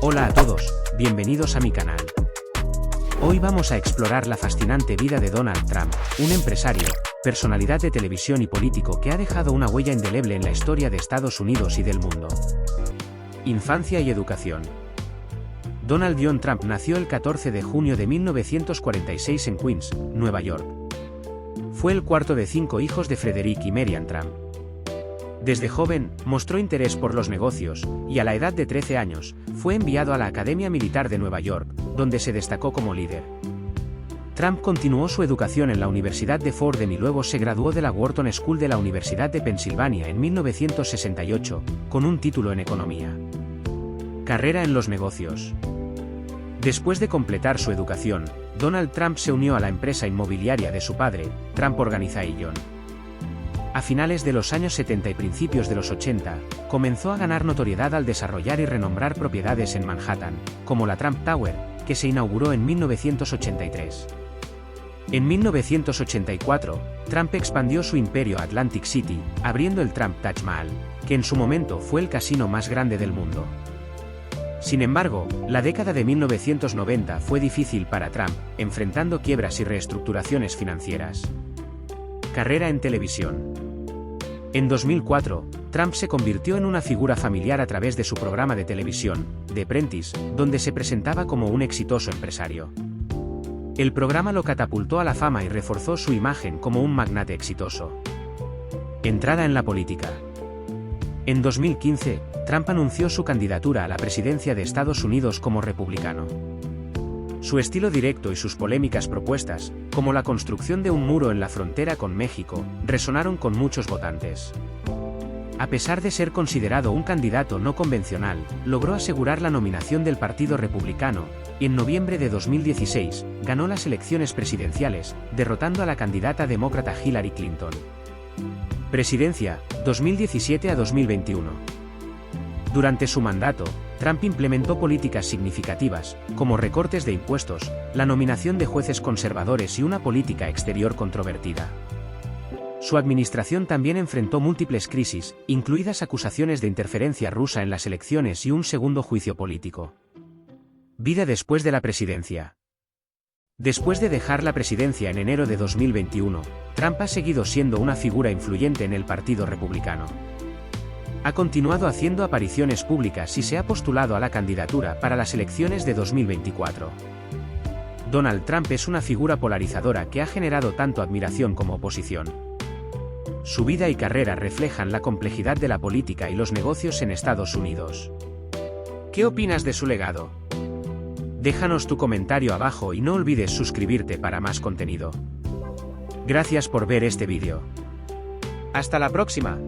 Hola a todos, bienvenidos a mi canal. Hoy vamos a explorar la fascinante vida de Donald Trump, un empresario, personalidad de televisión y político que ha dejado una huella indeleble en la historia de Estados Unidos y del mundo. Infancia y educación. Donald John Trump nació el 14 de junio de 1946 en Queens, Nueva York. Fue el cuarto de 5 hijos de Frederick y Marian Trump. Desde joven, mostró interés por los negocios, y a la edad de 13 años, fue enviado a la Academia Militar de Nueva York, donde se destacó como líder. Trump continuó su educación en la Universidad de Fordham y luego se graduó de la Wharton School de la Universidad de Pensilvania en 1968, con un título en economía. Carrera en los negocios. Después de completar su educación, Donald Trump se unió a la empresa inmobiliaria de su padre, Trump Organization. A finales de los años 70 y principios de los 80, comenzó a ganar notoriedad al desarrollar y renombrar propiedades en Manhattan, como la Trump Tower, que se inauguró en 1983. En 1984, Trump expandió su imperio a Atlantic City, abriendo el Trump Taj Mahal, que en su momento fue el casino más grande del mundo. Sin embargo, la década de 1990 fue difícil para Trump, enfrentando quiebras y reestructuraciones financieras. Carrera en televisión. En 2004, Trump se convirtió en una figura familiar a través de su programa de televisión, The Apprentice, donde se presentaba como un exitoso empresario. El programa lo catapultó a la fama y reforzó su imagen como un magnate exitoso. Entrada en la política. En 2015, Trump anunció su candidatura a la presidencia de Estados Unidos como republicano. Su estilo directo y sus polémicas propuestas, como la construcción de un muro en la frontera con México, resonaron con muchos votantes. A pesar de ser considerado un candidato no convencional, logró asegurar la nominación del Partido Republicano, y en noviembre de 2016, ganó las elecciones presidenciales, derrotando a la candidata demócrata Hillary Clinton. Presidencia, 2017 a 2021. Durante su mandato, Trump implementó políticas significativas, como recortes de impuestos, la nominación de jueces conservadores y una política exterior controvertida. Su administración también enfrentó múltiples crisis, incluidas acusaciones de interferencia rusa en las elecciones y un segundo juicio político. Vida después de la presidencia. Después de dejar la presidencia en enero de 2021, Trump ha seguido siendo una figura influyente en el Partido Republicano. Ha continuado haciendo apariciones públicas y se ha postulado a la candidatura para las elecciones de 2024. Donald Trump es una figura polarizadora que ha generado tanto admiración como oposición. Su vida y carrera reflejan la complejidad de la política y los negocios en Estados Unidos. ¿Qué opinas de su legado? Déjanos tu comentario abajo y no olvides suscribirte para más contenido. Gracias por ver este vídeo. ¡Hasta la próxima!